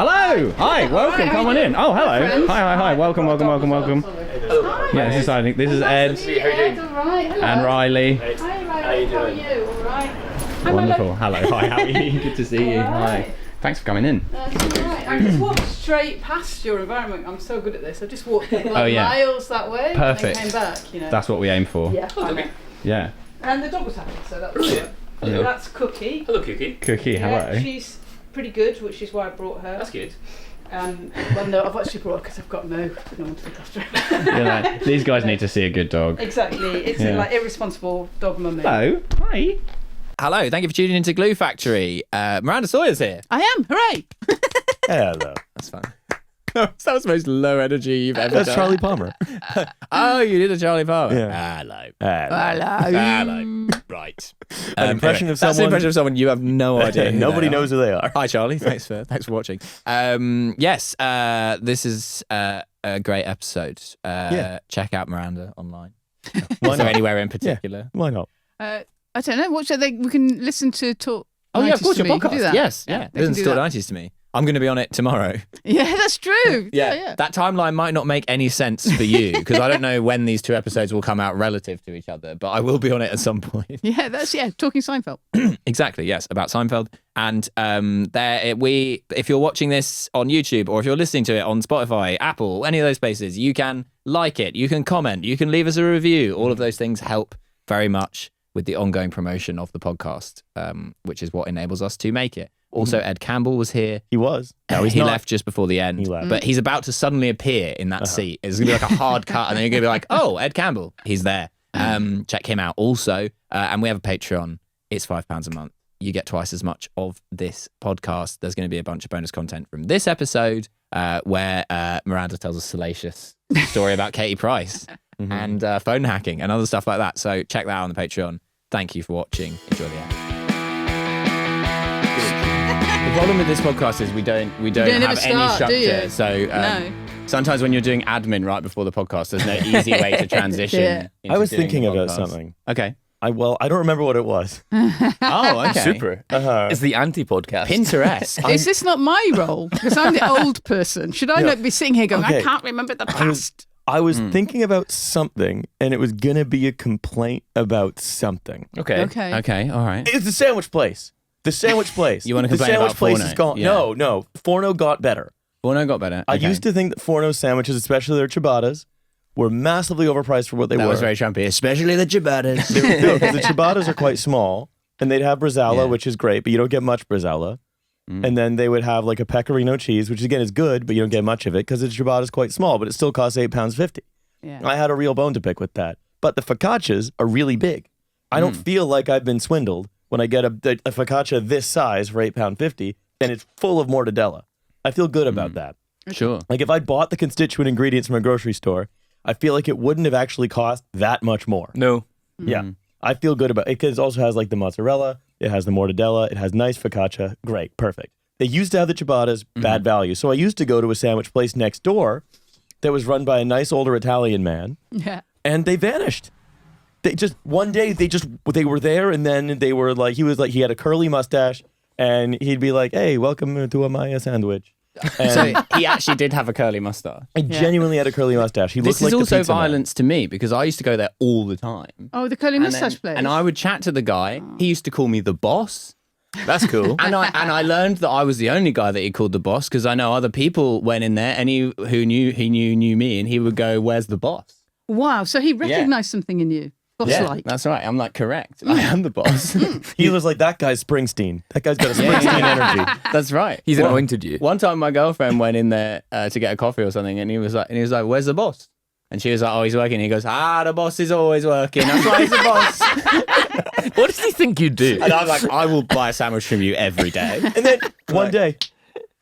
Hello! Hi, welcome, come on in. Oh, hello. Hi. Welcome. Yeah, this is Ed and Riley. Hi, Riley. How are you? All right. Wonderful. Hello. Hi, how are you? Good to see you. Hi. Thanks for coming in. That's all right. I just walked straight past your environment. I'm so good at this. I just walked miles that way. Perfect. And then came back. That's what we aim for. Yeah. Yeah. And the dog was happy, so that was good. Yeah. That's Cookie. Hello, Cookie. Cookie, hello. She's pretty good, which is why I brought her. That's good. Well, no, I've actually brought her because I've got no one to look after her. These guys need to see a good dog. Exactly. It's like irresponsible dog mummy. Hello. Hi. Hello, thank you for tuning into Glue Factory. Miranda Sawyer's here. I am. Hooray! Hello. That's fun. That was the most low energy you've ever done. That's Charlie Palmer. Oh, you did a Charlie Palmer. Yeah. Hello. Right. An impression of That's someone. an impression of someone you have no idea. Nobody knows who they are. Hi, Charlie. Thanks for watching. Yes, this is a great episode. Check out Miranda online. Why Is there not? anywhere in particular? Why not? I don't know. What should they? We can listen to talk. Oh yeah, of 90s course, to your me. You can podcast. do that. Yes, they can Listen do to Talk that. 90s to me. I'm going to be on it tomorrow. Yeah, that's true. Yeah. That timeline might not make any sense for you because I don't know when these two episodes will come out relative to each other, but I will be on it at some point. Yeah, talking Seinfeld. Exactly, yes, about Seinfeld. And if you're watching this on YouTube or if you're listening to it on Spotify, Apple, any of those places, you can like it, you can comment, you can leave us a review. All of those things help very much with the ongoing promotion of the podcast, which is what enables us to make it. Also, Ed Campbell was here. He was. No, he left just before the end. He left. But he's about to suddenly appear in that seat. It's going to be like a hard cut, and then you're going to be like, oh, Ed Campbell. He's there. Check him out also. And we have a Patreon. It's £5 a month. You get twice as much of this podcast. There's going to be a bunch of bonus content from this episode where Miranda tells a salacious story about Katie Price and phone hacking and other stuff like that. So check that out on the Patreon. Thank you for watching. Enjoy the end. The problem with this podcast is we don't have any structure. So sometimes when you're doing admin right before the podcast, there's no easy way to transition. I was thinking about about something. Okay. I don't remember what it was. Oh, okay. Super. It's the anti-podcast. Pinterest. Is this not my role? Because I'm the old person. Should I not be sitting here going, Okay. I can't remember the past? I was thinking about something, and it was gonna be a complaint about something. Okay. Okay. All right. It's the sandwich place. The sandwich place. You wanna the complain sandwich about place Forno? is gone. Yeah. No. Forno got better. Forno got better. I Okay. used to think that Forno sandwiches, especially their ciabattas, were massively overpriced for what they That were. was very Trumpy, especially the ciabattas. No, because the ciabattas are quite small, and they'd have bresaola, Yeah. which is great, but you don't get much bresaola. And then they would have like a pecorino cheese, which again is good, but you don't get much of it because the ciabatta is quite small, but it still costs £8.50. Yeah. I had a real bone to pick with that. But the focaccias are really big. I don't feel like I've been swindled when I get a focaccia this size for £8.50 and it's full of mortadella. I feel good about that. Sure. Like if I bought the constituent ingredients from a grocery store, I feel like it wouldn't have actually cost that much more. No. Yeah. I feel good about it because it also has like the mozzarella, it has the mortadella, it has nice focaccia. Great, perfect. They used to have the ciabattas, bad value. So I used to go to a sandwich place next door that was run by a nice older Italian man, Yeah. and they vanished. They just one day they were there, and then they were like he had a curly mustache, and he'd be like, "Hey, welcome to a Maya sandwich." And So he actually did have a curly mustache. I genuinely had a curly mustache. He This looked like is also the pizza man. violence to me because I used to go there all the time. Oh, the curly moustache place. And I would chat to the guy. He used to call me the boss. That's cool. And I learned that I was the only guy that he called the boss because I know other people went in there and he knew me and he would go, "Where's the boss?" Wow. So he recognised something in you. Boss-like. That's right. I'm like, correct. I am the boss. He was like, "That guy's Springsteen. That guy's got a Springsteen energy." That's right. He's anointed you. One time, my girlfriend went in there to get a coffee or something, and he was like, "Where's the boss?" And she was like, "Oh, he's working." He goes, "The boss is always working. That's why he's the boss." What does he think you do? And I was like, "I will buy a sandwich from you every day." And then one day,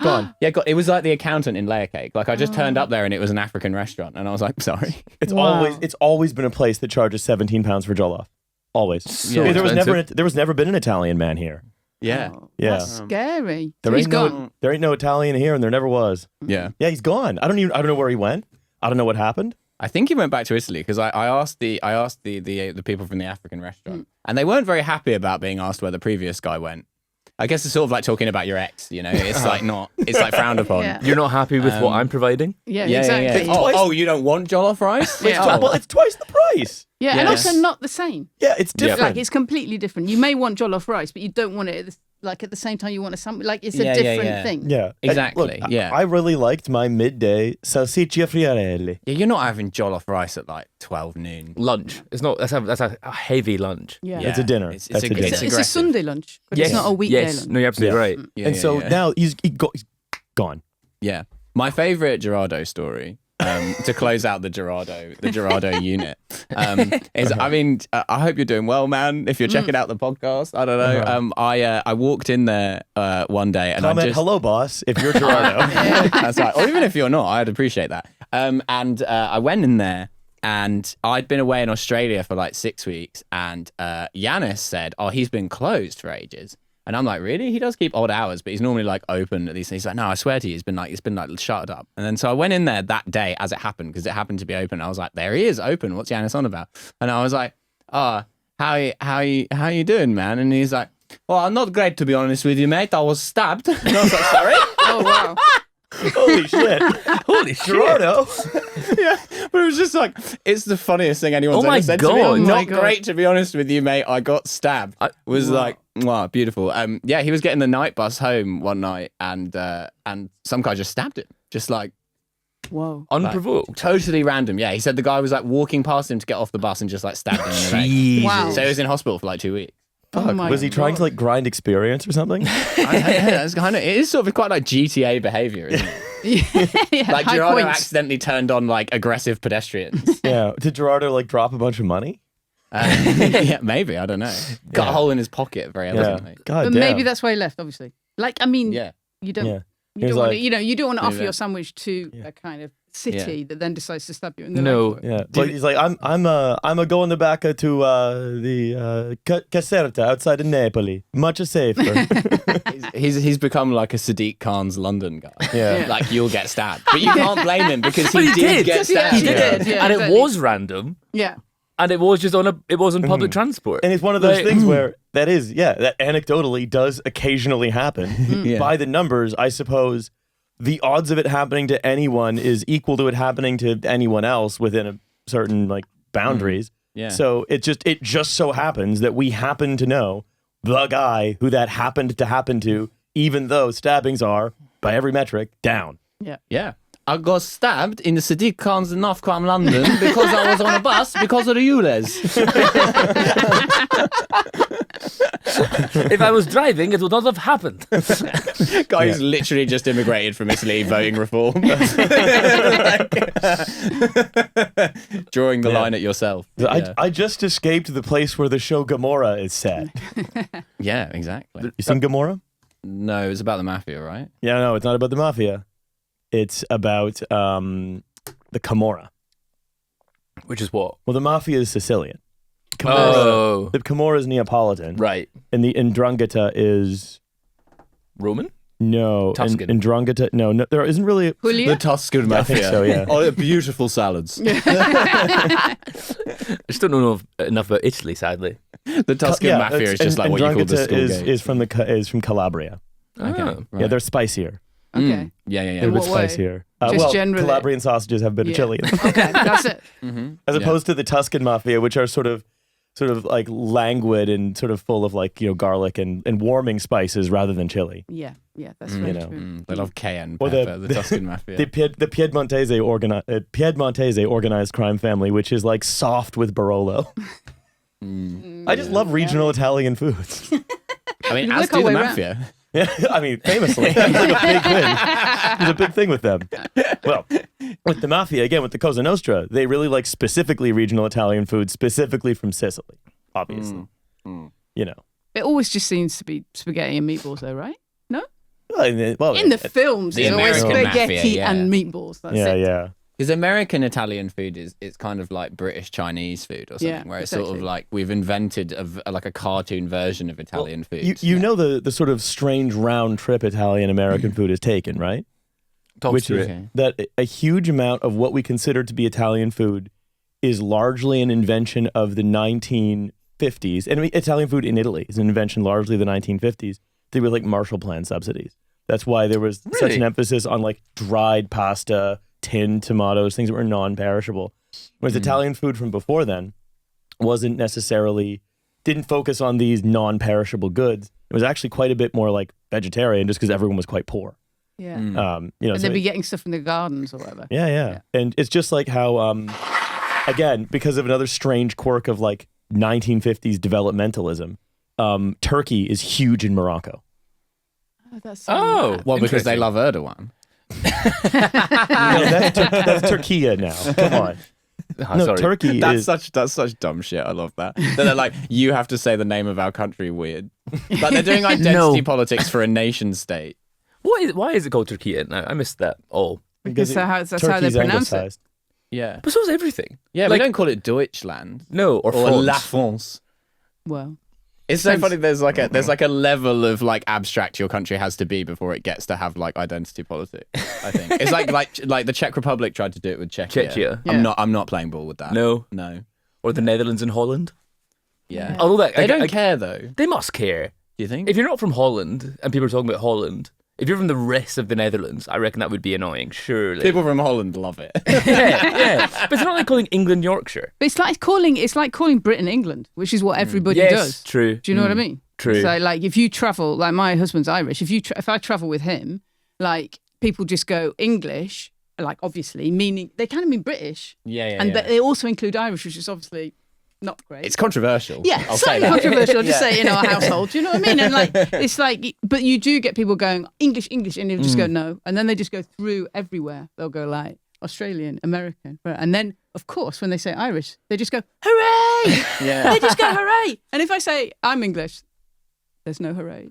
gone. Yeah, it was like the accountant in Layer Cake. Like I just turned up there and it was an African restaurant, and I was like, "Sorry." It's Wow. always been a place that charges £17 for jollof. Always. So there was expensive. never been an Italian man here. Yeah, Yeah. That's scary. There He's ain't gone. there ain't no Italian here, and there never was. yeah. Yeah, he's gone. I don't know where he went. I don't know what happened. I think he went back to Italy because I asked the people from the African restaurant, and they weren't very happy about being asked where the previous guy went. I guess it's sort of like talking about your ex, you know? It's like not, it's like frowned upon. Yeah. You're not happy with what I'm providing? Yeah, exactly. Oh, you don't want jollof rice? Well, it's twice the price. Yeah, and also not the same. Yeah, it's different. Like it's completely different. You may want jollof rice, but you don't want it at the same time you want a sandwich. Like it's a different thing. Yeah, Exactly, Look, yeah. I really liked my midday salsiccia friarelli. Yeah, you're not having jollof rice at like 12 noon. Lunch. It's not. That's a heavy lunch. Yeah. It's a dinner. It's That's a a dinner. It's a aggressive. Sunday lunch, but it's not a weekday Yes. lunch. No, you're absolutely right. Yeah, And so now he's gone. Yeah. My favourite Gerardo story, to close out the Gerardo unit, is, I mean, I hope you're doing well, man. If you're checking out the podcast, I don't know. I walked in there one day and Comment, hello, boss, if you're Gerardo. That's right. Or even if you're not, I'd appreciate that. And I went in there and I'd been away in Australia for like 6 weeks, and Yanis said, oh, he's been closed for ages. And I'm like, really? He does keep odd hours, but he's normally like open at these. He's like, no, I swear to you, it's been like shut up. And then so I went in there that day as it happened, because it happened to be open. I was like, there he is, open. What's Yanis on about? And I was like, oh, how you doing, man? And he's like, well, I'm not great, to be honest with you, mate. I was stabbed. And I was like, sorry. Oh wow. Holy shit. Holy shit. Gerardo. Yeah, but it was just like, it's the funniest thing anyone's Oh my ever said to me. God. I'm Oh not my God. great, to be honest with you, mate. I got stabbed. Was like, wow, beautiful. Yeah, he was getting the night bus home one night, and some guy just stabbed him, just like Whoa. Unprovoked. totally random. Yeah, he said the guy was like walking past him to get off the bus and just like stabbed him in the leg. Jesus. Wow. So he was in hospital for like 2 weeks. Oh my Was he trying to like grind experience or something? That's kind of, it is sort of quite like GTA behavior, isn't it? yeah, Like high Gerardo points. accidentally turned on like aggressive pedestrians. Yeah. Did Gerardo like drop a bunch of money? Yeah, maybe, I don't know. Got a hole in his pocket very elegantly. God But damn. maybe that's why he left. Obviously, like I mean, Yeah. you don't. Yeah. You He was don't want to, like- you don't want to offer Yeah. your sandwich to a kind of city that then decides to stab you in the No. leg. Yeah, but he's like, I'm a going back to the Caserta outside of Napoli, much safer. He's become like a Sadiq Khan's London guy. Yeah. Like, you'll get stabbed. But you can't blame him because But he he did did. get Yes, he stabbed. actually did. Yeah, And exactly. it was random, Yeah. and it was just on public transport. And it's one of those Like- things where that anecdotally does occasionally happen. Yeah. By the numbers, I suppose the odds of it happening to anyone is equal to it happening to anyone else within a certain like boundaries. Yeah. So it just so happens that we happen to know the guy who that happened to happen to, even though stabbings are, by every metric, down. Yeah. I got stabbed in the Sadiq Khan's in North Cram, London, because I was on a bus because of the ULEZ. If I was driving, it would not have happened. Guy's literally just immigrated from Italy, voting reform. Drawing the line at yourself. I just escaped the place where the show Gomorrah is set. Yeah, exactly. You seen Gomorrah? No, it's about the mafia, right? Yeah, no, it's not about the mafia. It's about the Camorra. Which is what? Well, the mafia is Sicilian. Oh, The Camorra is Neapolitan. right. And the Ndrangheta is Roman? no. Tuscan. Ndrangheta, no, there isn't really. Julia? The Tuscan mafia. think so, yeah. Oh, beautiful salads. I just don't know enough about Italy, sadly. The Tuscan mafia is just like what you call the school is gate. is from Calabria. Okay, Oh. Yeah, they're spicier. Okay. Yeah. They're a In bit what way? spicier. Just well, generally? Calabrian sausages have a bit of Yeah. chili in them. Okay, that's it. As opposed to the Tuscan mafia, which are sort of like languid and sort of full of like, garlic and warming spices rather than chili. Yeah, that's very know. true. They love cayenne Or pepper, the Tuscan mafia. The Piedmontese organized crime family, which is like soft with Barolo. I just love regional Italian foods. I mean, You as work our do the way around. mafia. Yeah, I mean, famously, that's like a big thing. It's a big thing with them. Well, with the mafia, again, with the Cosa Nostra, they really like specifically regional Italian food, specifically from Sicily, obviously. You know. It always just seems to be spaghetti and meatballs, though, right? No? Well, In the films, the it's always American spaghetti mafia, yeah. and meatballs. That's yeah, it. yeah. Because American Italian food it's kind of like British Chinese food or something, Yeah, where it's sort of exactly. like we've invented like a cartoon version of Italian food. You know the sort of strange round trip Italian American food has taken, right? Talk Which to is it. that a huge amount of what we consider to be Italian food is largely an invention of the 1950s. And Italian food in Italy is an invention largely of the 1950s they were like Marshall Plan subsidies. That's why there was such an emphasis on like dried pasta, tinned tomatoes, things that were non-perishable. Whereas Italian food from before then didn't focus on these non-perishable goods. It was actually quite a bit more like vegetarian, just because everyone was quite poor. Yeah. And they'd be getting stuff from the gardens or whatever. Yeah. And it's just like how, again, because of another strange quirk of like 1950s developmentalism, Turkey is huge in Morocco. Oh, that's so Well, because they love Erdogan. That's Turkey now. Come on. No, sorry. Turkey That's is... such dumb shit. I love that. They're like, you have to say the name of our country weird. Like they're doing identity politics for a nation state. Why is it called Turkey now? I missed that. Oh, Because that's how they Turkey's pronounce it. anglicized. Yeah. but so is everything. Yeah, Like- we don't call it Deutschland. No, or Or France. La France. Well, It's so Depends. funny. There's like a level of like abstract your country has to be before it gets to have like identity politics. I think it's like the Czech Republic tried to do it with Czechia. Czechia. Yeah. I'm not playing ball with that. No, No. or the Netherlands and Holland. Yeah. Although They don't care though. They must care. Do you think? If you're not from Holland and people are talking about Holland, if you're from the rest of the Netherlands, I reckon that would be annoying. Surely. People from Holland love it. yeah. But it's not like calling England Yorkshire. but it's like calling Britain England, which is what everybody Yes, does. true. Do you know what I mean? True. So like if you travel, like my husband's Irish, if I travel with him, like people just go English, like obviously meaning they kind of mean British, and but they also include Irish, which is obviously not great. It's controversial. Yeah, I'll say slightly that. controversial, just say in our household. Do you know what I mean? And like, it's like, but you do get people going English, and they'll just go no, and then they just go through everywhere. They'll go like Australian, American, and then of course when they say Irish, they just go hooray! Yeah. They just go hooray. And if I say I'm English, there's no hooray.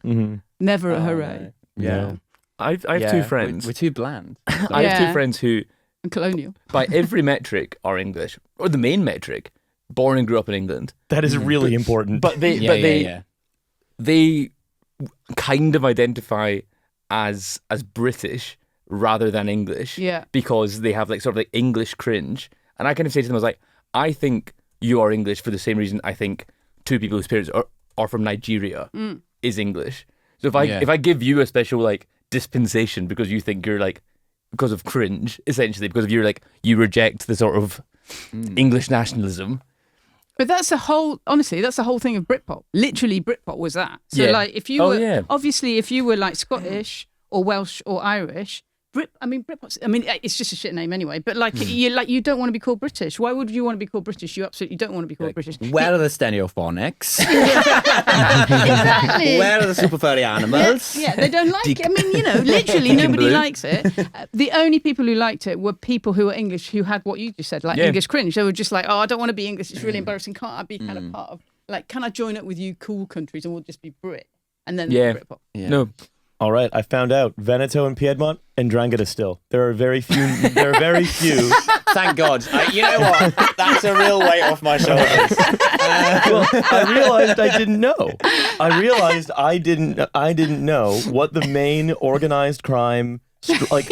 Never a hooray. Yeah. I have two friends. We're too bland. I have two Yeah. friends who, And colonial. by every metric, are English, or the main metric, born and grew up in England. That is really important. But they kind of identify as British rather than English. Yeah. Because they have like sort of like English cringe. And I kind of say to them, I was like, I think you are English for the same reason I think two people whose parents are from Nigeria is English. So if I give you a special like dispensation because you think you're like, because of cringe, essentially, because of you reject the sort of English nationalism. But that's the whole thing of Britpop. Literally, Britpop was that. So, Yeah. like, if you obviously, if you were like Scottish or Welsh or Irish, Britpop's, it's just a shit name anyway. But like, you don't want to be called British. Why would you want to be called British? You absolutely don't want to be called British. Where are the stereophonics? Exactly. Where are the super furry animals? Yeah, they don't like it. I mean, literally nobody Blue. likes it. The only people who liked it were people who were English who had what you just said, like English cringe. They were just like, oh, I don't want to be English. It's really embarrassing. Can't I be kind of part of, like, can I join up with you cool countries and we'll just be Brit? And then Britpop. Yeah. No. All right, I found out Veneto and Piedmont and Drangheta still. There are very few. Thank God. You know what? That's a real weight off my shoulders. Well, I realized I didn't know. I didn't know what the main organized crime broad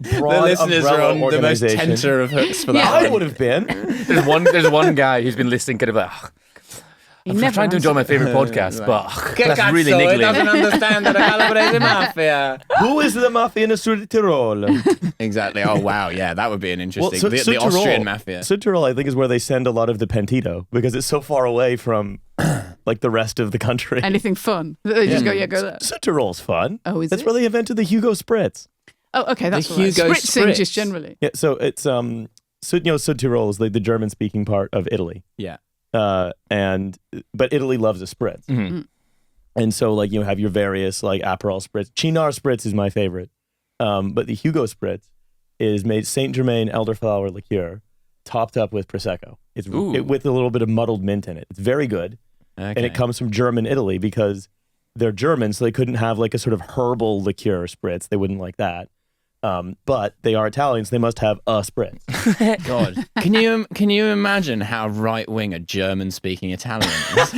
The listeners are umbrella on the most organization. tenter of hooks for that. Yeah. I one. would have been. There's one guy who's been listening kind of like, I'm never trying to enjoy my favourite podcast, but that's really He niggling. doesn't understand the calabrese mafia. Who is the mafia in Südtirol? Exactly. Oh, wow. Yeah, that would be an interesting... the Südtirol- Austrian mafia. Südtirol, I think, is where they send a lot of the pentito because it's so far away from like the rest of the country. Anything fun? They just go there. Südtirol's fun. Oh, is That's it? where they invented the Hugo Spritz. Oh, okay, that's The all right. Hugo Spritzing Spritz. just generally. Yeah, so it's Südtirol is like the German-speaking part of Italy. Yeah. But Italy loves a spritz. And so like you have your various like Aperol spritz. Cynar spritz is my favorite. But the Hugo spritz is made Saint Germain elderflower liqueur topped up with prosecco. It's with a little bit of muddled mint in it. It's very good. Okay. And it comes from German Italy because they're German, so they couldn't have like a sort of herbal liqueur spritz. They wouldn't like that. But they are Italian, so they must have a spritz. God. Can you imagine how right-wing a German-speaking Italian is?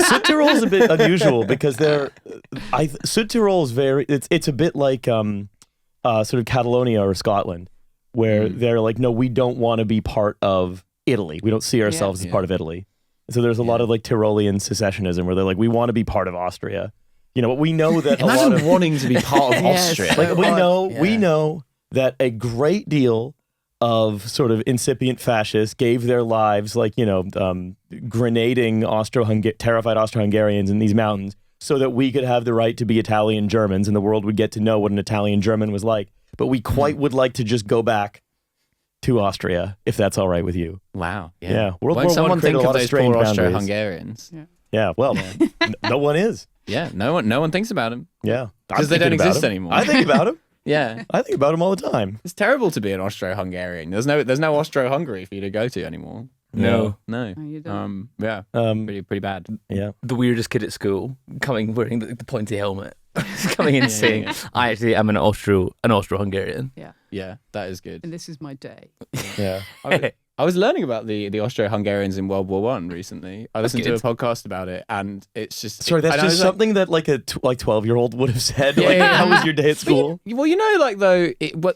Südtirol is a bit unusual because Südtirol is it's a bit like sort of Catalonia or Scotland, where they're like, no, we don't want to be part of Italy. We don't see ourselves as part of Italy. So there's a lot of like Tyrolean secessionism where they're like, we want to be part of Austria. But we know that a lot of Imagine wanting to be part of Yes. Austria. like Yeah. we know that a great deal of sort of incipient fascists gave their lives, grenading terrified Austro-Hungarians in these mountains, so that we could have the right to be Italian Germans, and the world would get to know what an Italian German was like. But we quite would like to just go back to Austria, if that's all right with you. Wow. Yeah. World Won't War I someone created think a of lot of those strange poor boundaries. Austro-Hungarians? Yeah. Well, no one is. Yeah. No one thinks about them. Yeah. Because they don't exist anymore. I think about them. Yeah. I think about them all the time. It's terrible to be an Austro-Hungarian. There's no Austro-Hungary for you to go to anymore. No. No. No, you don't. Yeah. Um, Pretty bad. yeah. The weirdest kid at school coming wearing the pointy helmet. Coming in saying, I actually am an Austro-Hungarian. Yeah, that is good. And this is my day. Yeah. I was learning about the Austro-Hungarians in World War One recently. I listened to a good. podcast about it, and it's just Sorry, that's and I just was like- something that like a 12-year-old would have said. Yeah, Like, yeah. how was your day at school?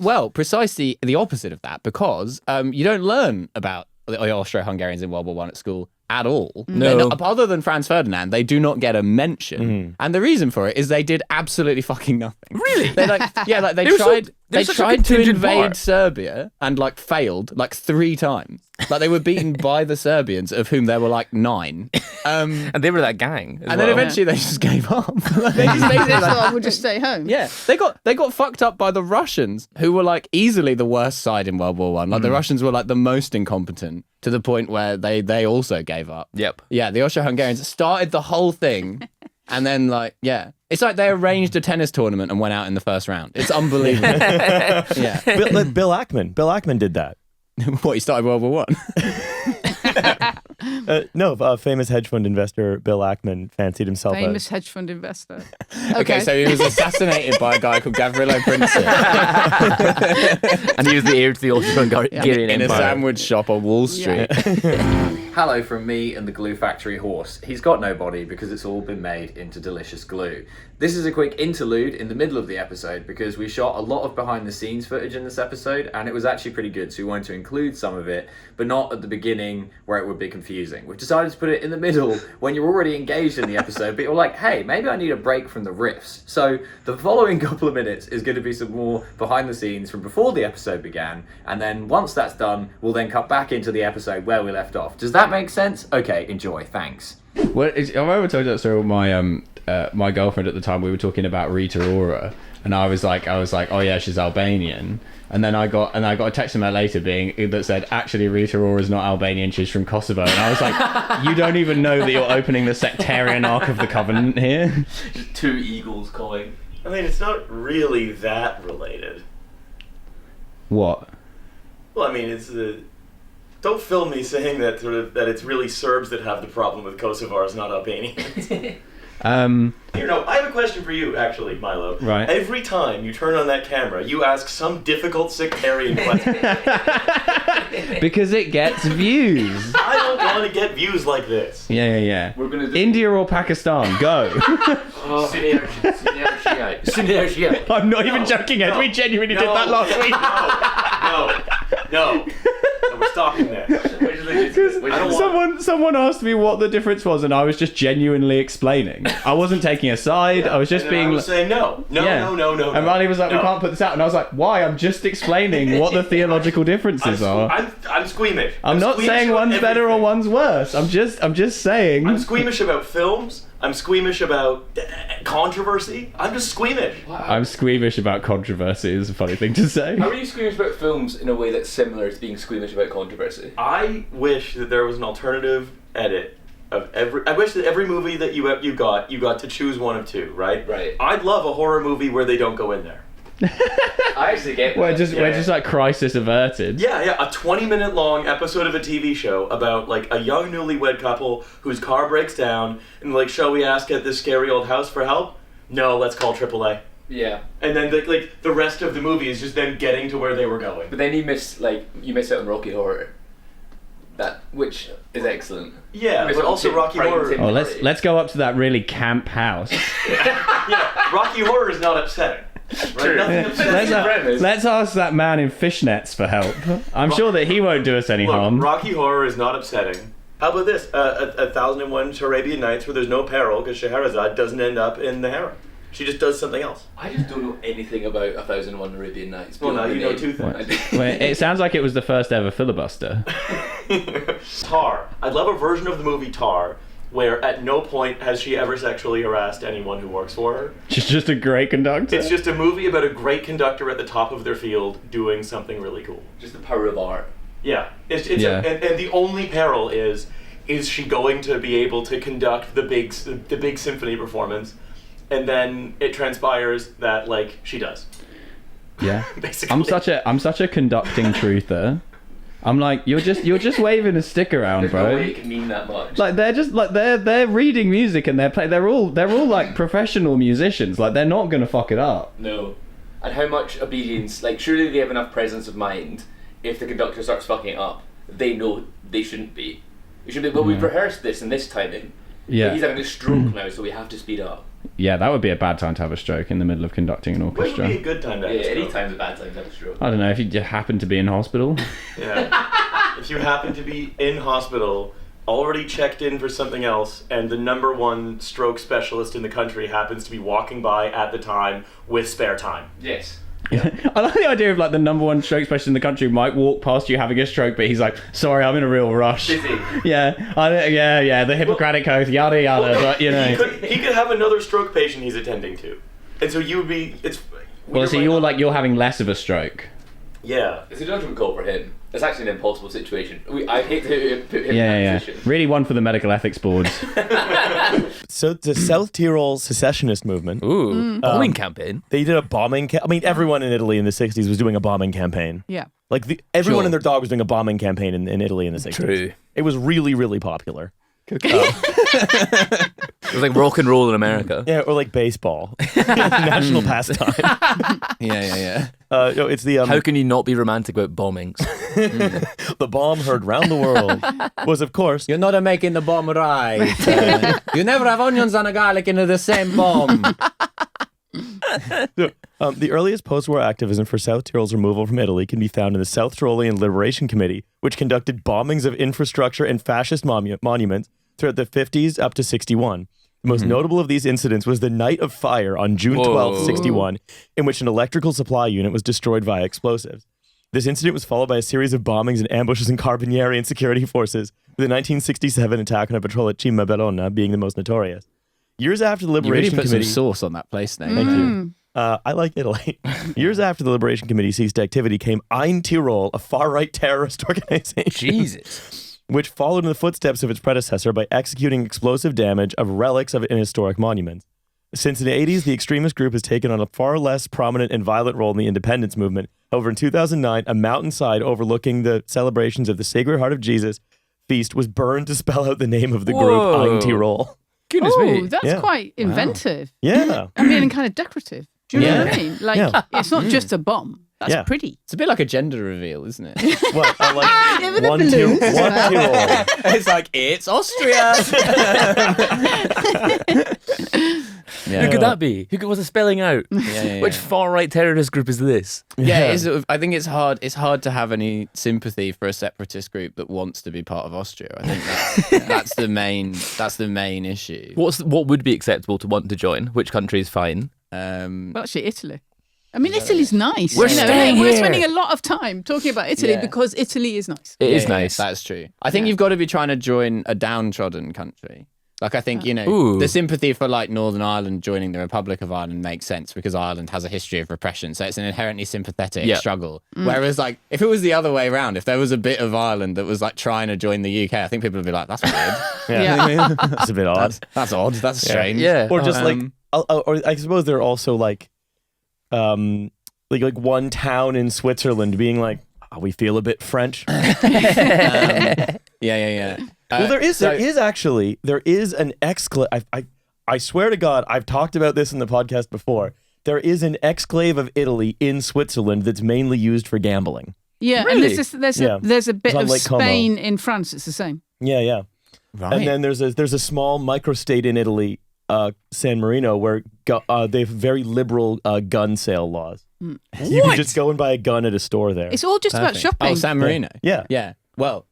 Well, precisely the opposite of that, because you don't learn about the Austro-Hungarians in World War One at school at all. No. They're not- other than Franz Ferdinand, they do not get a mention. Mm-hmm. And the reason for it is they did absolutely fucking nothing. Really? They they They were tried. they They were such a tried to contingent invade part. Serbia and failed 3 times. They were beaten by the Serbians, of whom there were 9. And they were that gang. And then eventually they just gave up. They just basically, This one will just stay home. yeah, they got fucked up by the Russians, who were easily the worst side in World War One. The Russians were the most incompetent, to the point where they also gave up. Yep. Yeah, the Austro-Hungarians started the whole thing, and then it's like they arranged a tennis tournament and went out in the first round. It's unbelievable. Yeah. Bill Ackman. Bill Ackman did that. What, he started World War One? Famous hedge fund investor Bill Ackman fancied himself Famous hedge fund investor. Okay, so he was assassinated by a guy called Gavrilo Princip And he was the heir to the Austro-Hungarian in a Empire. sandwich shop on Wall Street. Hello from me and the Glue Factory horse. He's got no body because it's all been made into delicious glue. This is a quick interlude in the middle of the episode because we shot a lot of behind the scenes footage in this episode and it was actually pretty good, so we wanted to include some of it, but not at the beginning where it would be confusing. We've decided to put it in the middle when you're already engaged in the episode, but you're like, hey, maybe I need a break from the riffs. So the following couple of minutes is going to be some more behind the scenes from before the episode began, and then once that's done, we'll then cut back into the episode where we left off. Does that make sense? Okay, enjoy. Thanks. Well, have I ever told you that story with my my girlfriend at the time? We were talking about Rita Ora, and I was like, oh yeah, she's Albanian. And then I got a text from her later that said, actually, Rita Ora is not Albanian, she's from Kosovo. And I was like, you don't even know that you're opening the sectarian Ark of the Covenant here. Just 2 eagles calling. I mean, it's not really that related. What? Well, I mean, it's don't film me saying that that it's really Serbs that have the problem with Kosovars, not Albanians. Here, no, I have a question for you, actually, Milo. Right. Every time you turn on that camera, you ask some difficult sectarian question. Because it gets views. I don't want to get views like this. Yeah. We're gonna do India or Pakistan, go. Synergy. I'm not even joking, Ed. We genuinely did that last week. No, we're stopping there. Someone asked me what the difference was, and I was just genuinely explaining. I wasn't taking a side. I was just And being. I was saying no. And Riley was like, "We can't put this out," and I was like, "Why? I'm just explaining what the theological differences are. I'm squeamish. I'm not squeamish saying about one's better or everything. one's worse. I'm just saying. I'm squeamish about films. I'm squeamish about controversy. I'm just squeamish. I'm squeamish about controversy. Is a funny thing to say. How are you squeamish about films in a way that's similar to being squeamish about controversy? I wish that there was an alternative edit of every. I wish that every movie that you got to choose one of 2. Right. Right. I'd love a horror movie where they don't go in there. I actually get We're that. just like crisis averted. Yeah, a 20-minute long episode of a TV show about a young newlywed couple whose car breaks down, and shall we ask at this scary old house for help? No, let's call AAA. Yeah. And then the rest of the movie is just them getting to where they were going. But then you miss out on Rocky Horror. Which is excellent. Yeah, Miss but out on also Tim- Rocky Prime Horror. Tim Oh, Curry. let's go up to that really camp house. Yeah, Rocky Horror is not upsetting. Right? Nothing upsetting. Let's ask that man in fishnets for help. I'm sure that he won't do us any Look, harm. Rocky Horror is not upsetting. How about this? 1001 Arabian Nights where there's no peril because Scheherazade doesn't end up in the harem. She just does something else. I just don't know anything about 1001 Arabian Nights. Well, now you know 2 things. Wait, it sounds like it was the first ever filibuster. Tar. I'd love a version of the movie Tar where at no point has she ever sexually harassed anyone who works for her. She's just a great conductor. It's just a movie about a great conductor at the top of their field doing something really cool. Just the power of art. Yeah. And the only peril is she going to be able to conduct the big symphony performance? And then it transpires that she does. Yeah. Basically. I'm such a conducting truther. I'm like, you're just waving a stick around, bro. There's no way it can mean that much. Like they're just like they're reading music and they're all like professional musicians. Like they're not gonna fuck it up. No. And how much obedience? Like surely they have enough presence of mind. If the conductor starts fucking it up, they know they shouldn't be. You should be. Well, we've rehearsed this in this timing. Yeah. But he's having a stroke now, so we have to speed up. Yeah, that would be a bad time to have a stroke in the middle of conducting an When orchestra. would be a good time to have a stroke? Any time's a bad time to have a stroke. I don't know if you just happen to be in hospital. Yeah. If you happen to be in hospital, already checked in for something else, and the #1 stroke specialist in the country happens to be walking by at the time with spare time. Yes. I like the idea of like the #1 stroke specialist in the country might walk past you having a stroke, but he's like, "Sorry, I'm in a real rush." Busy. Yeah, the Hippocratic Oath, yada yada. But you know, he could have another stroke patient he's attending to, and so you would be. well, so you're having less of a stroke. Yeah. It's a judgment call for him. It's actually an impossible situation. I hate to put him in that position. Really one for the medical ethics boards. So the South Tyrol secessionist movement. Ooh, bombing campaign. They did a bombing. I mean, everyone in Italy in the '60s was doing a bombing campaign. Yeah. Like everyone and their dog was doing a bombing campaign in Italy in the '60s. True. It was really, really popular. It was like rock and roll in America. Yeah, or like baseball, national pastime. Yeah. No, it's the How can you not be romantic about bombings? the bomb heard round the world was, of course, You're not making the bomb right. You never have onions and a garlic into the same bomb. the earliest post-war activism for South Tyrol's removal from Italy can be found in the South Tyrolean Liberation Committee, which conducted bombings of infrastructure and fascist monuments throughout the 50s up to 61. The most notable of these incidents was the Night of Fire on June 12, 61, in which an electrical supply unit was destroyed via explosives. This incident was followed by a series of bombings and ambushes in Carabinieri and security forces, with the 1967 attack on a patrol at Cima Bellona being the most notorious. Years after the You really Liberation put Committee... some sauce on that place name. Thank you. I like Italy. Years after the Liberation Committee ceased activity came Ein Tirol, a far-right terrorist organization. Jesus. Which followed in the footsteps of its predecessor by executing explosive damage of relics of historic monuments. Since the 80s, the extremist group has taken on a far less prominent and violent role in the independence movement. However, in 2009, a mountainside overlooking the celebrations of the Sacred Heart of Jesus feast was burned to spell out the name of the group, Ein Tirol. Goodness me. That's quite inventive. Yeah. I mean, and kind of decorative. Do you know what I mean? Like, it's not just a bomb. That's pretty. It's a bit like a gender reveal, isn't it? What? Yeah, with the One balloons. Tyrol. It's like, it's Austria. Who could that be? Who was it spelling out? Yeah. Which far-right terrorist group is this? Yeah, I think it's hard. It's hard to have any sympathy for a separatist group that wants to be part of Austria. I think that's the main. That's the main issue. What would be acceptable to want to join? Which country is fine? Well, actually, Italy. I mean, Italy's nice. We're staying We're here. spending a lot of time talking about Italy Yeah. because Italy is nice. It is nice. That's true. I think you've got to be trying to join a downtrodden country. Like, I think, Ooh. the sympathy for, like, Northern Ireland joining the Republic of Ireland makes sense because Ireland has a history of repression. So it's an inherently sympathetic struggle. Whereas, like, if it was the other way around, if there was a bit of Ireland that was, like, trying to join the UK, I think people would be like, that's weird. Yeah. It's a bit odd. That's odd. That's strange. Yeah. Or just or I suppose they're also like one town in Switzerland being like, we feel a bit French. Yeah. Well, there is an exclave. I swear to God, I've talked about this in the podcast before. There is an exclave of Italy in Switzerland that's mainly used for gambling. Yeah, Really? and there's a bit on of Lake Como. Spain in France. It's the same. Yeah. Right. And then there's a small microstate in Italy, San Marino, where they have very liberal gun sale laws. You can just go and buy a gun at a store there. It's all just about Perfect. shopping. Oh, San Marino. Yeah. Yeah. Well,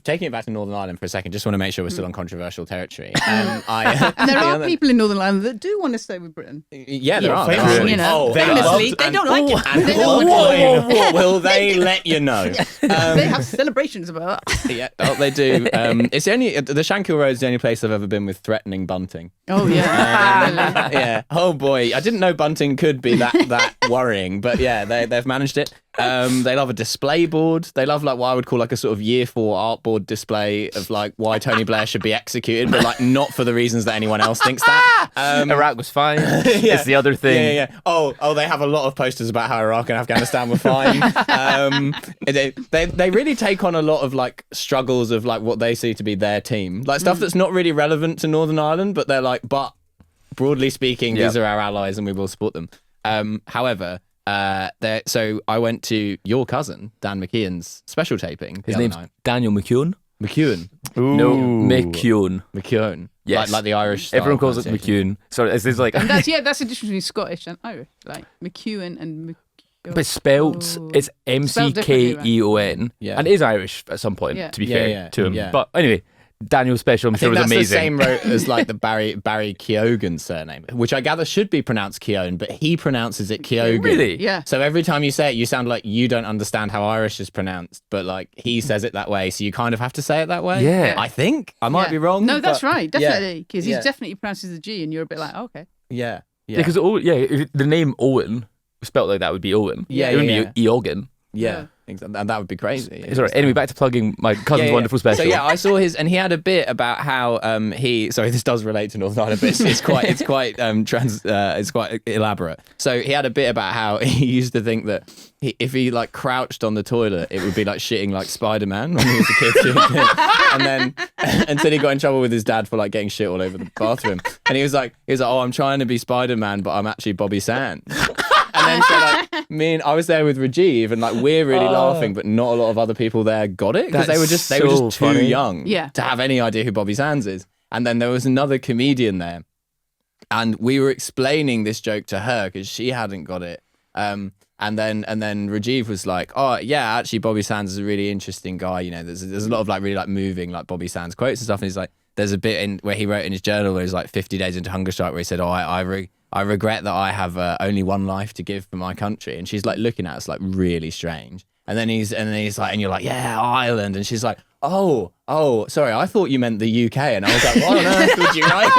taking it back to Northern Ireland for a second, just want to make sure we're still on controversial territory. And there are people in Northern Ireland that do want to stay with Britain. Yeah, there are. Famously, famously, they don't like it. And They don't like it. will they let you know? They have celebrations about that. Yeah, they do. It's the Shankill Road is the only place I've ever been with threatening bunting. Oh yeah. Yeah. Oh boy, I didn't know bunting could be that worrying, but yeah, they've managed it. They love a display board. They love like what I would call like a sort of year 4 art board display of like why Tony Blair should be executed, but like not for the reasons that anyone else thinks that. Iraq was fine. It's the other thing. Yeah. Oh, they have a lot of posters about how Iraq and Afghanistan were fine. They really take on a lot of like struggles of like what they see to be their team, like stuff that's not really relevant to Northern Ireland, but they're like, but broadly speaking, these are our allies and we will support them. However, so I went to your cousin Dan McKeon's special taping. His name's Daniel McKeown. McKeown. No, McKeown. McKeown. Yes. Like the Irish. Everyone calls it McKeown. So it's like. And that's the difference between Scottish and Irish. Like McEwen and But spelled, it's McKeon. Yeah. And it is Irish at some point, to be fair to him. Yeah. But anyway, Daniel's special, I'm sure, was amazing. That's the same route as like the Barry Keoghan surname, which I gather should be pronounced Keown, but he pronounces it Keoghan. Really? Yeah. So every time you say it, you sound like you don't understand how Irish is pronounced, but like he says it that way, so you kind of have to say it that way. Yeah. I think. I might be wrong. No, that's but right, definitely. Because he Yeah. definitely pronounces the G and you're a bit like, okay. Yeah. Because the name Owen, spelled like that, would be Owen. Yeah, It wouldn't be Eoghan. Yeah. And that would be crazy. Sorry, anyway, back to plugging my cousin's wonderful special. So yeah, I saw his, and he had a bit about how sorry, this does relate to Northern Ireland, but it's quite elaborate. So he had a bit about how he used to think that if he like crouched on the toilet, it would be like shitting like Spider-Man when he was a kid. And then until he got in trouble with his dad for like getting shit all over the bathroom, and he was like, oh, I'm trying to be Spider-Man, but I'm actually Bobby Sands. And then so like I was there with Rajiv, and like we're really laughing, but not a lot of other people there got it because they were just too young to have any idea who Bobby Sands is. And then there was another comedian there, and we were explaining this joke to her because she hadn't got it. And then Rajiv was like, oh yeah, actually Bobby Sands is a really interesting guy. You know, there's a lot of like really like moving like Bobby Sands quotes and stuff. And he's like, there's a bit in where he wrote in his journal where he's like 50 days into hunger strike where he said, oh, I regret that I have only one life to give for my country. And she's like looking at us like really strange. And then he's like, and you're like, yeah, Ireland. And she's like, oh, sorry, I thought you meant the UK. And I was like, what on earth would you write?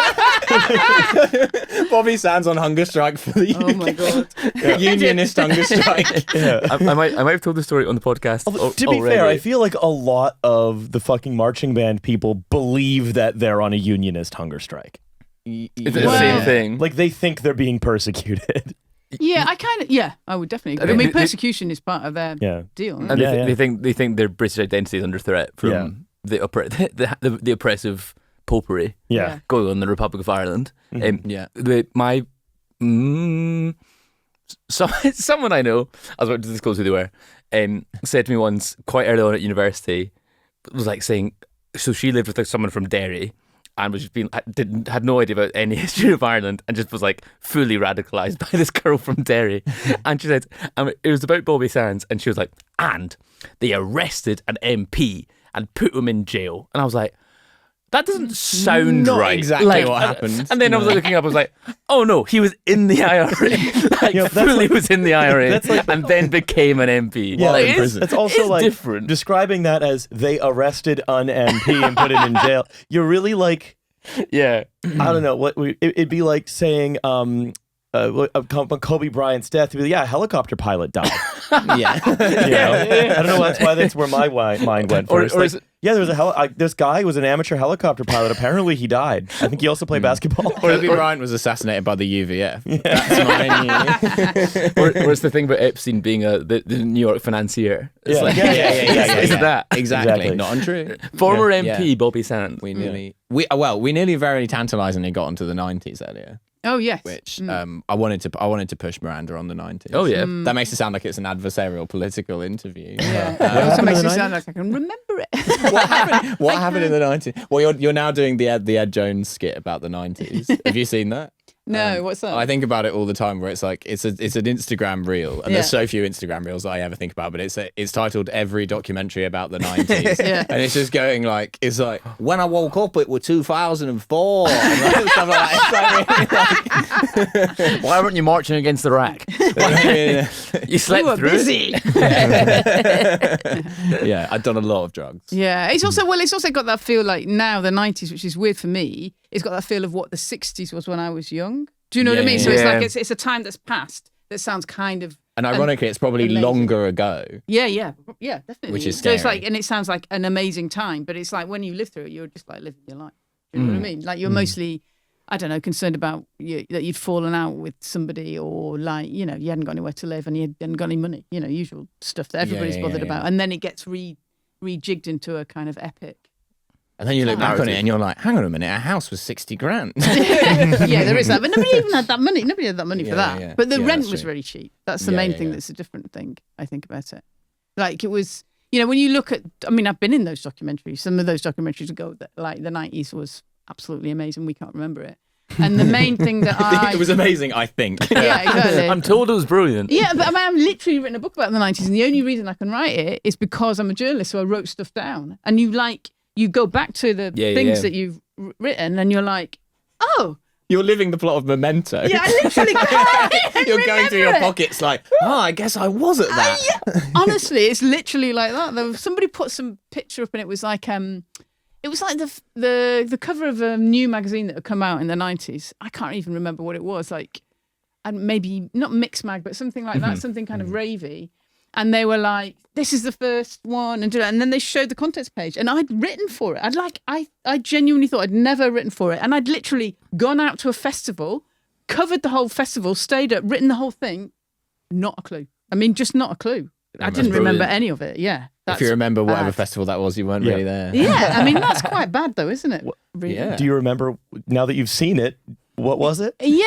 Bobby Sands on hunger strike for the UK. Oh my God. Unionist hunger strike. I might have told the story on the podcast. To be fair, I feel like a lot of the fucking marching band people believe that they're on a unionist hunger strike. It's the same thing. Like they think they're being persecuted. Yeah, I would definitely agree. I mean, persecution is part of their deal. And they think their British identity is under threat from the oppressive popery going on in the Republic of Ireland. Someone I know, I was about to disclose who they were, said to me once, quite early on at university, was like saying, so she lived with like someone from Derry, and was just had no idea about any history of Ireland, and just was like fully radicalised by this girl from Derry. And she said, it was about Bobby Sands, and she was like, and they arrested an MP and put him in jail. And I was like, that doesn't sound Not right. exactly like, what happened. And then I was like, looking up, I was like, oh no, he was in the IRA. Fully was in the IRA, and then became an MP. Yeah, like, in prison. It's also like different. Describing that as they arrested an MP and put him in jail. You're really like, yeah. I don't know it'd be like saying Kobe Bryant's death. You'd be like, a helicopter pilot died. Yeah. I don't know. That's where my mind went first. There was this guy who was an amateur helicopter pilot. Apparently, he died. I think he also played basketball. Kobe Bryant was assassinated by the UVF. That's my or it's the thing about Epstein being the New York financier. It's Is that exactly not untrue? Former MP Bobby Sands. We nearly very tantalisingly got onto the 90s earlier. Oh yes, which I wanted to push Miranda on the 90s. Oh yeah, that makes it sound like it's an adversarial political interview. Yeah, it also makes it sound like I can remember it. What happened in the 90s? Well, you're now doing the Ed Jones skit about the 90s. Have you seen that? No, what's that? I think about it all the time. Where it's like it's an Instagram reel, and Yeah. there's so few Instagram reels that I ever think about. But it's titled "Every Documentary About the '90s," Yeah. and it's just going like it's like when I woke up, it was 2004, and like, stuff like that. It's like, really, like, Why weren't you marching against the rack? You slept We were through. busy. yeah, I'd done a lot of drugs. Yeah, it's also got that feel like now the 90s, which is weird for me. It's got that feel of what the 60s was when I was young. Do you know what I mean? So it's Yeah. like it's a time that's passed that sounds kind of And ironically, it's probably amazing. longer ago. yeah, definitely. Which is so it's scary. like, and it sounds like an amazing time, but it's like when you live through it, you're just like living your life. Do you know what I mean? Like you're mostly, I don't know, concerned about that you'd fallen out with somebody, or like you hadn't got anywhere to live and you hadn't got any money. Usual stuff that everybody's bothered about, and then it gets rejigged into a kind of epic. And then you look back on it and you're like, hang on a minute, our house was 60 grand. Yeah, there is that, but nobody even had that money. Nobody had that money for Yeah, that. yeah. But the Yeah, rent that's was true. very cheap. That's the main thing. yeah. That's a different thing I think about it. Like it was, when you look at, I've been in those documentaries. Some of those documentaries ago, that like the 90s was absolutely amazing. We can't remember it. And the main thing that It was amazing, I think. yeah, exactly. I'm told it was brilliant. Yeah, but I've literally written a book about the 90s, and the only reason I can write it is because I'm a journalist, so I wrote stuff down. And you go back to the things that you've written, and you're like, oh, You're living the plot of Memento. yeah, I literally can't You're going through your remember it. pockets like, I guess I was at that. Honestly, it's literally like that. Somebody put some picture up, and it was like the cover of a new magazine that had come out in the 90s. I can't even remember what it was. Like, and maybe not Mix Mag, but something like that, something kind of ravey. And they were like, "This is the first one," and then they showed the contents page, and I'd written for it. I genuinely thought I'd never written for it, and I'd literally gone out to a festival, covered the whole festival, stayed up, written the whole thing. Not a clue. Just not a clue. I didn't remember brilliant. any of it. Yeah. If you remember whatever bad. festival that was, you weren't really there. Yeah, that's quite bad though, isn't it? Really? Yeah. Do you remember, now that you've seen it, what was it? Yeah,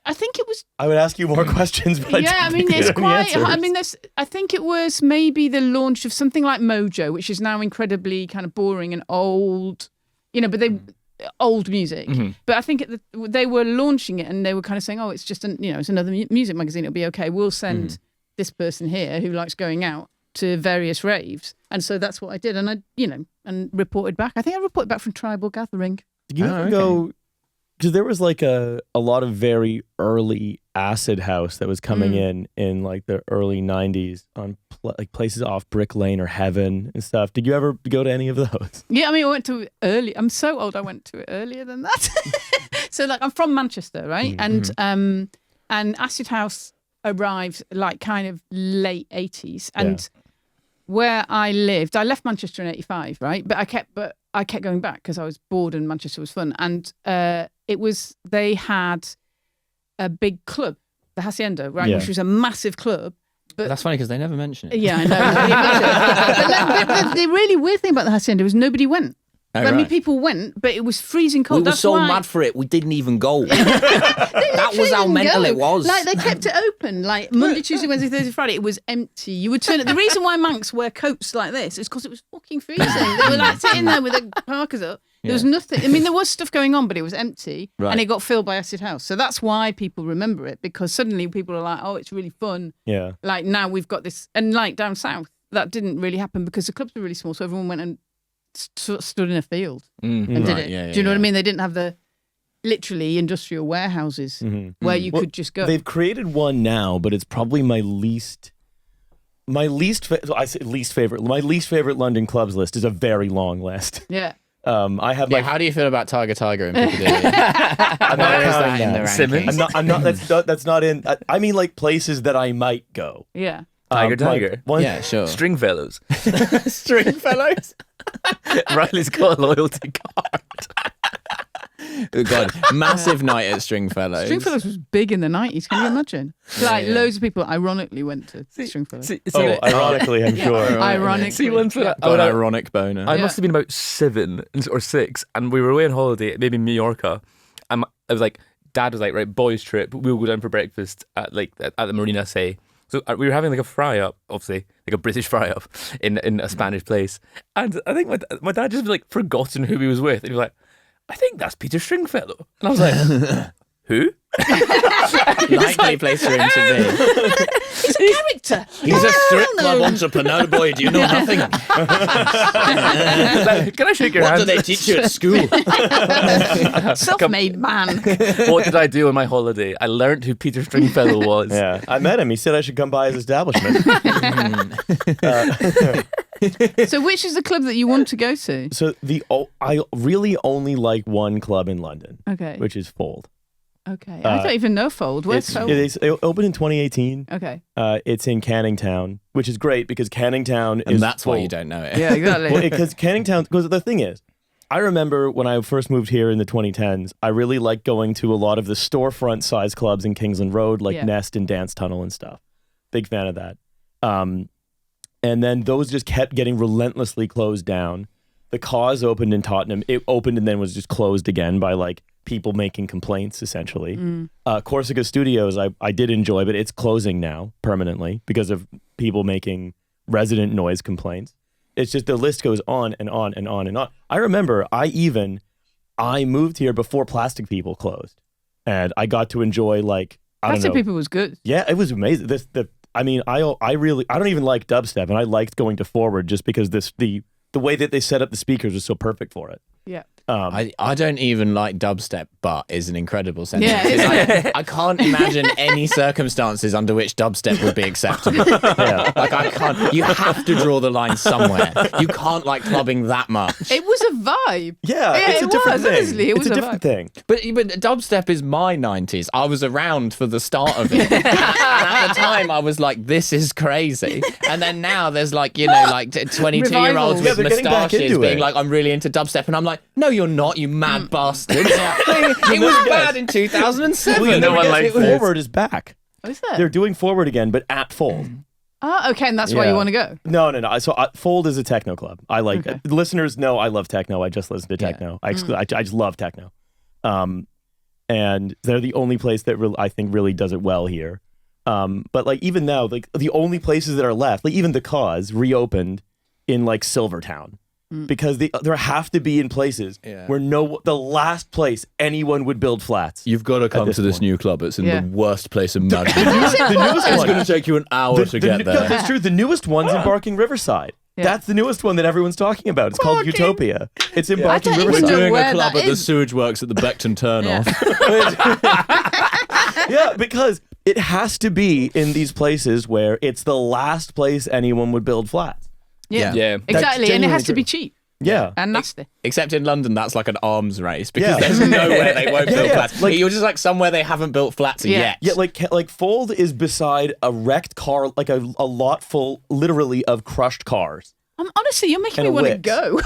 I think it was. I would ask you more questions, but Yeah, don't think it's there are any quite. answers. I think it was maybe the launch of something like Mojo, which is now incredibly kind of boring and old. But they old music. But I think they were launching it, and they were kind of saying, "Oh, it's just it's another music magazine. It'll be okay. We'll send this person here who likes going out to various raves." And so that's what I did, and and reported back. I think I reported back from Tribal Gathering. Did you ever go? Because there was like a lot of very early acid house that was coming in like the early 90s on like places off Brick Lane or Heaven and stuff. Did you ever go to any of those? Yeah, I went to it early. I'm so old. I went to it earlier than that. So like I'm from Manchester, right? And acid house arrived like kind of late 80s, and where I lived, I left Manchester in 85, right? But I kept going back because I was bored and Manchester was fun. And they had a big club, the Haçienda, right? Yeah. Which was a massive club. But That's funny because they never mention it. yeah, I know. But the really weird thing about the Haçienda was nobody went. Oh, I mean, right. people went, but it was freezing cold. We were That's so why mad for it, we didn't even go. That was how didn't mental go. it was. Like they kept it open, like Monday, Tuesday, Wednesday, Thursday, Friday. It was empty. You would turn it. The reason why Manx wear coats like this is because it was fucking freezing. They were like sitting there with their parkas up. There was nothing. I mean, there was stuff going on, but it was empty, Right. and it got filled by acid house. So that's why people remember it, because suddenly people are like, "Oh, it's really fun." Yeah. Like now we've got this, and like down south, that didn't really happen because the clubs were really small. So everyone went and stood in a field and did Right, it. yeah, Do you know what I yeah. mean? They didn't have the literally industrial warehouses where you could just go. They've created one now, but it's probably my least favorite London clubs list is a very long list. Yeah. I have Yeah, like how do you feel about Tiger in Piccadilly? I'm not Where is counting that in the that. Simmons? I'm not. That's not in. I mean, like places that I might go. Yeah. Tiger. One- Yeah, sure. Stringfellows. Stringfellows. Riley's got a loyalty card. Oh God, massive night at Stringfellows. Stringfellows was big in the 90s. Can you imagine? Like loads of people ironically went to Stringfellows. Oh, ironically, I'm sure. Ironically. See, once Got an ironic boner. I must have been about 7 or 6, and we were away on holiday, maybe in Mallorca. And I was like, Dad was like, right, boys' trip. We'll go down for breakfast at the Marina, say. So we were having like a fry up, obviously, like a British fry up in a Spanish place. And I think my dad just like forgotten who he was with. And he was like, I think that's Peter Stringfellow. And I was like, Who? Likely place for him to He's a character. be. He's a strip club entrepreneur, boy. Do you know nothing? Can I shake your What hand? do they teach you at school? Self-made man. What did I do on my holiday? I learned who Peter Stringfellow was. Yeah, I met him. He said I should come by his establishment. So which is the club that you want to go to? So I really only like one club in London, Okay. which is Fold. Okay. I don't even know Fold. Where's Fold? It opened in 2018. Okay. It's in Canning Town, which is great because Canning Town is And that's why full. you don't know it. Yeah, exactly. Well, because Canning Town, because the thing is, I remember when I first moved here in the 2010s, I really liked going to a lot of the storefront size clubs in Kingsland Road, like Yeah. Nest and Dance Tunnel and stuff. Big fan of that. And then those just kept getting relentlessly closed down. The Cause opened in Tottenham. It opened and then was just closed again by like people making complaints, essentially. Corsica Studios, I did enjoy, but it's closing now permanently because of people making resident noise complaints. It's just the list goes on and on and on and on. I remember I moved here before Plastic People closed, and I got to enjoy like I don't Plastic know. People was good. Yeah, it was amazing. I don't even like dubstep, and I liked going to Forward just because the way that they set up the speakers was so perfect for it. Yeah. I don't even like dubstep, but is an incredible sentence. Yeah, It's I can't imagine any circumstances under which dubstep would be acceptable. Yeah. Like I can't. You have to draw the line somewhere. You can't like clubbing that much. It was a vibe. Yeah, Yeah, it's a it different was, thing. honestly, it was it's a a different vibe. thing. But dubstep is my 90s. I was around for the start of it. And at the time, I was like, this is crazy. And then now there's like, you know, like 22-year-olds Yeah, with they're getting back moustaches into being it. like, I'm really into dubstep. And I'm like, no, you're not, you mad bastard. It was bad in 2007. No one likes this. Forward is back. What is that? They're doing Forward again, but at Fold. Oh, okay, and that's why Yeah. you want to go. No. So Fold is a techno club. I like Okay. listeners know I love techno. I just listen to techno. I just love techno. And they're the only place that I think really does it well here. But like even now, like the only places that are left, like even the Cause reopened in like Silvertown. Because there have to be in places where the last place anyone would build flats. You've got to come this to this point. new club. It's in Yeah. the worst place imaginable. The newest It's one. going to take you an hour to get No, there. that's true. The newest one's in Barking Riverside. Yeah. That's the newest one that everyone's talking about. It's called Utopia. It's in Barking don't even We're know Riverside. doing where a club that at the is. sewage works at the Beckton turnoff. Yeah, because it has to be in these places where it's the last place anyone would build flats. Yeah. Yeah. Exactly, and it has genuinely to be true. cheap Yeah. and nasty. Except in London, that's like an arms race because Yeah. there's nowhere they won't build Yeah. flats. Like- You're just like somewhere they haven't built flats Yeah. yet. Yeah, like Fold is beside a wrecked car, like a lot full, literally, of crushed cars. Honestly, you're making And me a want to Wix. go.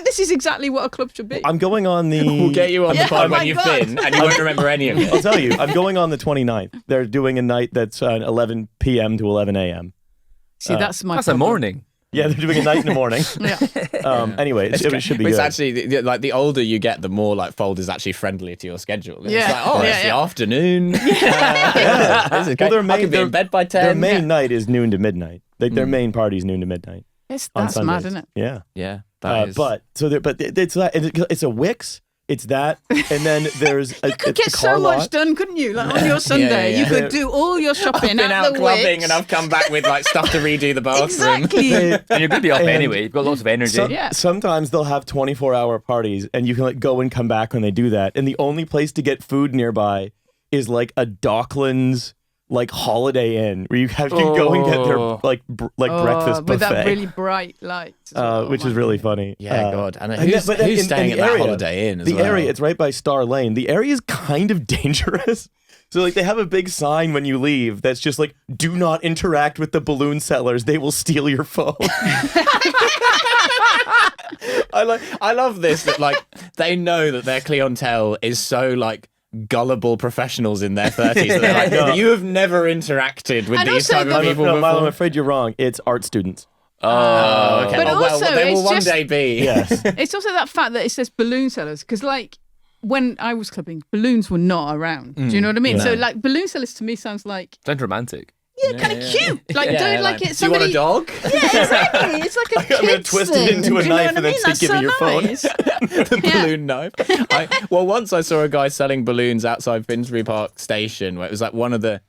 This is exactly what a club should be. I'm going on the. We'll get you on Yeah, the pod oh my when you've God. been, and you won't remember any of it. I'll tell you, I'm going on the 29th. They're doing a night that's 11 p.m. to 11 a.m. See, that's my That's a problem. morning. Yeah, they're doing a night in the morning. Yeah. Anyway, it should be It's good. actually like the older you get, the more like Fold is actually friendly to your schedule. It's Yeah. like, oh, Yeah, it's the yeah. afternoon. This is great. their I main- can be in bed by 10. Their main night is noon to midnight. Their main party is noon to midnight on That's Sundays. mad, isn't it? Yeah. Yeah, that is. But it's that. It's a Wix. It's that, and then there's a, You could a get car so lot. much done, couldn't you? Like on your Sunday, yeah. you could do all your shopping I've been at out the clubbing Wix. and I've come back with like stuff to redo the bathroom. Exactly. And you're going to be up And anyway. You've got lots of energy. Yeah. Sometimes they'll have 24-hour parties, and you can like go and come back when they do that. And the only place to get food nearby is like a Docklands like Holiday Inn, where you can go and get their breakfast buffet, with that really bright light, as well. which is really funny. Yeah, God. And and who's, but who's in staying the at that area- Holiday Inn as The well? area, it's right by Star Lane. The area is kind of dangerous. So like they have a big sign when you leave that's just like, do not interact with the balloon sellers. They will steal your phone. I love this that like they know that their clientele is so like gullible professionals in their 30s that they're like, No. you have never interacted with And these also type of the- people No, before. Milo, I'm afraid you're wrong. It's art students. Oh, okay. But well, also, they will it's one just- day be. Yes. It's also that fact that it says balloon sellers, because like when I was clubbing, balloons were not around. Do you know what I mean? So like balloon sellers to me sounds like Sounds romantic. kind of cute. Like, do it like it's Do you want somebody. a dog? Yeah, exactly. It's like a I'm gonna kid's twist thing. it into a Do you know knife what and I then mean? say, That's "Give me so your phone." nice. The balloon knife. Well, once I saw a guy selling balloons outside Finsbury Park station where it was like one of the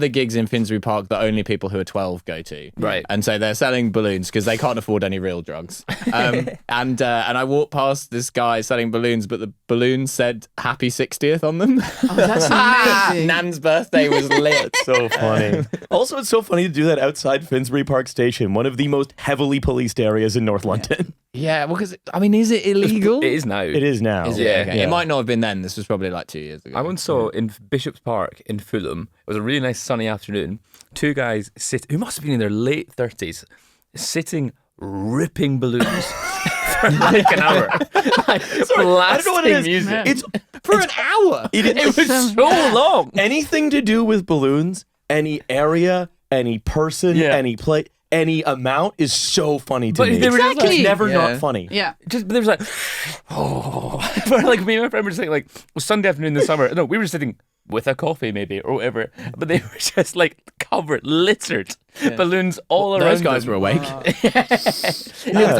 gigs in Finsbury Park that only people who are 12 go to. Right. And so they're selling balloons because they can't afford any real drugs. And I walked past this guy selling balloons, but the balloons said happy 60th on them. Oh, that's amazing. Nan's birthday was lit. So funny. Also, it's so funny to do that outside Finsbury Park Station, one of the most heavily policed areas in North London. Yeah, well, because, I mean, is it illegal? It is now. It is now. Is it? Yeah. Okay. It might not have been then. This was probably like 2 years ago. I once saw in Bishop's Park in Fulham, it was a really nice sunny afternoon, two guys who must have been in their late 30s, sitting ripping balloons for like an hour. Like, I don't know what it is. music. It's for an hour. It was so long. anything to do with balloons, any area, any person, Yeah. any place, any amount is so funny to But me. they were just like- It's never Yeah. not funny. Yeah. Just, but there was like, but like me and my friend were saying, like, it was Sunday afternoon in the summer. No, we were sitting with a coffee maybe or whatever, but they were just like covered, littered, balloons all around. Those guys them. were awake. Yeah.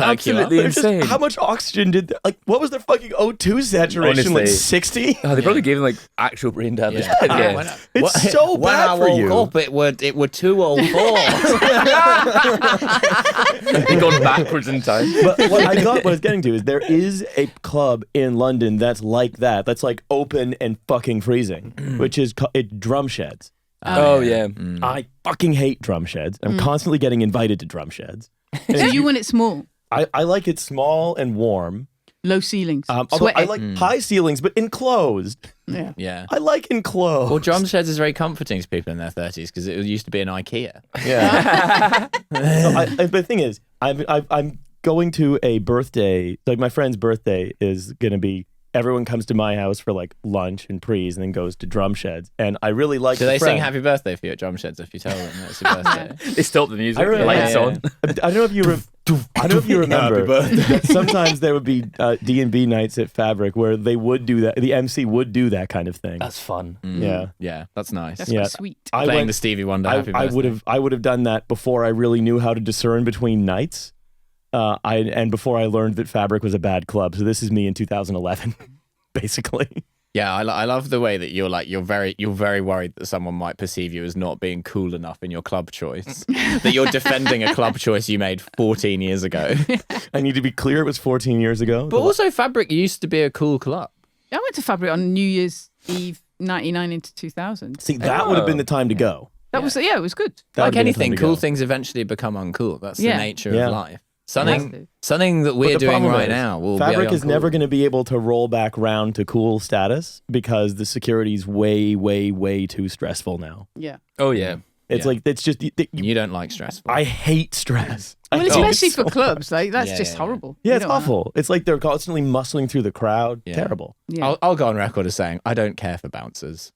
Absolutely They're just- insane. how much oxygen did like? What was their fucking O2 saturation? Like Honestly. 60? Oh, they probably gave them like actual brain damage. Yeah. Yeah. It's so when bad I for woke you. up, it were 2:04. They've gone backwards in time. But what I was getting to is there is a club in London that's like that. That's like open and fucking freezing, which is drum sheds. Oh yeah. I fucking hate drum sheds. I'm constantly getting invited to drum sheds. So you want it small, I like it small and warm. low ceilings, Although sweaty. I like high ceilings, but enclosed. yeah. Yeah. I like enclosed. Well, drum sheds is very comforting to people in their 30s because it used to be an IKEA. Yeah. But the thing is, I'm going to a birthday. Like my friend's birthday is gonna be. Everyone comes to my house for like lunch and prees, and then goes to drum sheds. And I really like. Do the they friend. sing happy birthday for you at drum sheds if you tell them it's your birthday? They stopped the music. I really- Lights yeah, on. I don't know if you. I don't know if you remember that sometimes there would be D&B nights at Fabric where they would do that. The MC would do that kind of thing. That's fun. Yeah. Yeah, that's nice. That's Yeah. quite sweet. Playing the Stevie Wonder happy birthday. I would have done that before I really knew how to discern between nights. And before I learned that Fabric was a bad club. So this is me in 2011, basically. Yeah, I love the way that you're very worried that someone might perceive you as not being cool enough in your club choice. That you're defending a club choice you made 14 years ago. I need to be clear, it was 14 years ago. But also Fabric used to be a cool club. I went to Fabric on New Year's Eve, 99 into 2000. See, that would have been the time to go. That was it was good. That Like would have been the anything, time to cool go. things eventually become uncool. That's Yeah. the nature Yeah. of life. It Something that we're But the doing problem right is, now will Fabric be is uncool. never going to be able to roll back round to cool status because the security's way, way, way too stressful now. Yeah. Oh yeah. It's Yeah. like, it's just, You don't like stressful. I hate stress. I Well, hate it especially so for clubs, like that's Yeah, just yeah, horrible. Yeah, You it's don't want awful. It's like they're constantly muscling through the crowd. Yeah. Terrible. that. Yeah. I'll go on record as saying I don't care for bouncers.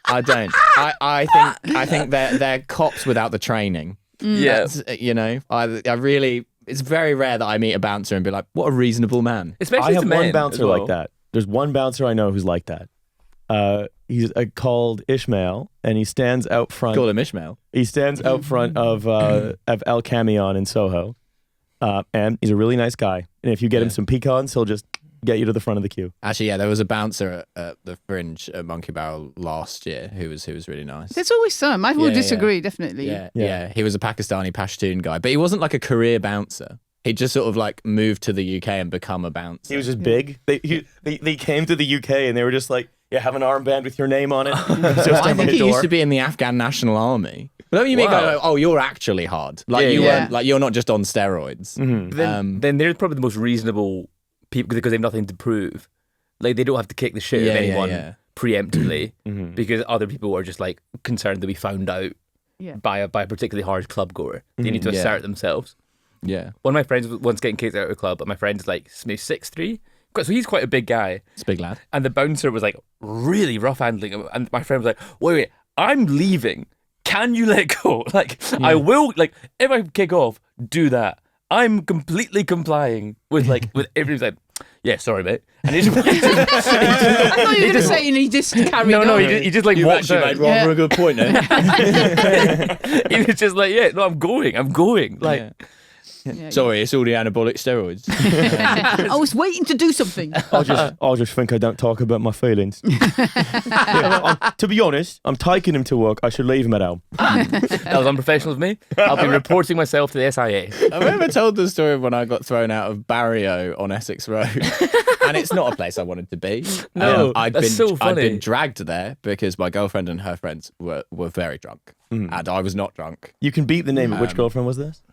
I don't. I think they're cops without the training. Yeah. That's, you know, I really. It's very rare that I meet a bouncer and be like, "What a reasonable man." Especially I have to men one as bouncer well. like that. There's one bouncer I know who's like that. He's called Ishmael, and he stands out front. Call him Ishmael. He stands out front of El Camion in Soho, and he's a really nice guy. And if you get him some pecans, he'll just get you to the front of the queue. Actually, yeah, there was a bouncer at the Fringe at Monkey Barrel last year who was really nice. There's always some. I will Yeah, disagree, definitely. Yeah. He was a Pakistani Pashtun guy, but he wasn't like a career bouncer. He just sort of like moved to the UK and become a bouncer. He was just big. They came to the UK and they were just like, "Yeah, have an armband with your name on it." Just I on think my he door. used to be in the Afghan National Army. But don't you mean Wow. go, oh, you're actually hard. Like Yeah, you yeah. weren't, like you're not just on steroids. But then they're probably the most reasonable people because they have nothing to prove. Like they don't have to kick the shit Yeah, of yeah, anyone yeah. preemptively because other people are just like concerned to be found out Yeah. by a particularly hard club goer. They need to Yeah. assert themselves. Yeah. One of my friends was once getting kicked out of a club, and my friend's like maybe 6'3", so he's quite a big guy. It's a big lad. And the bouncer was like really rough handling him, and my friend was like, "Wait, I'm leaving. Can you let go? Like I will. Like if I kick off, do that. I'm completely complying with with everything." Like yeah, sorry, mate. And he just, I thought you were going to say, and he just carried on. no, he just like You've walked actually out. made rather a good point there. He was just like, yeah, no, I'm going. Like, Yeah, Sorry, it's all the anabolic steroids. I was waiting to do something. I'll just think I don't talk about my feelings. To be honest, I'm taking him to work. I should leave him at home. that was unprofessional of me. I'll be reporting myself to the SIA. I've ever told the story of when I got thrown out of Barrio on Essex Road. And it's not a place I wanted to be. No, I'd that's been, so funny. I'd been dragged there because my girlfriend and her friends were very drunk. And I was not drunk. You can beat the name of which girlfriend was this?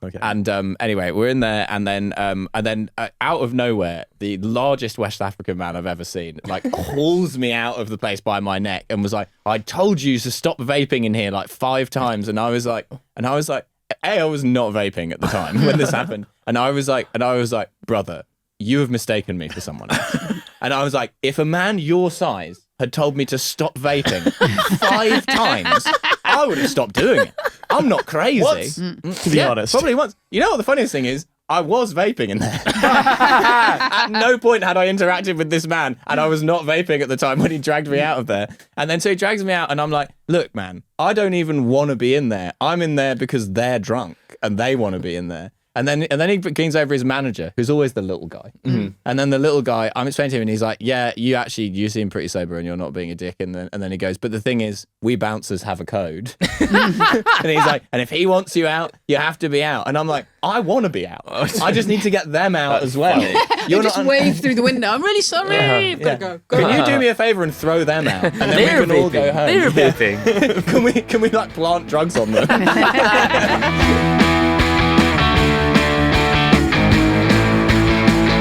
Okay. And anyway, we're in there, and then out of nowhere, the largest West African man I've ever seen, like, hauls me out of the place by my neck and was like, "I told you to stop vaping in here like 5 times," and I was like, I was not vaping at the time when this happened, and I was like, brother, you have mistaken me for someone else. And I was like, if a man your size had told me to stop vaping 5 times, I would have stopped doing it. I'm not crazy. To be honest. Probably once. You know what the funniest thing is? I was vaping in there. At no point had I interacted with this man, and I was not vaping at the time when he dragged me out of there. And then so he drags me out, and I'm like, look, man, I don't even want to be in there. I'm in there because they're drunk, and they want to be in there. And then he brings over his manager, who's always the little guy. And then the little guy, I'm explaining to him, and he's like, yeah, you seem pretty sober and you're not being a dick. And then he goes, but the thing is, we bouncers have a code. And he's like, and if he wants you out, you have to be out. And I'm like, I want to be out. I just need to get them out as well. You just wave through the window. I'm really sorry. I've got to go. Can you do me a favour and throw them out? And then we can all go home. They're vaping. Can we like plant drugs on them?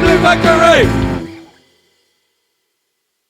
Blue Factory!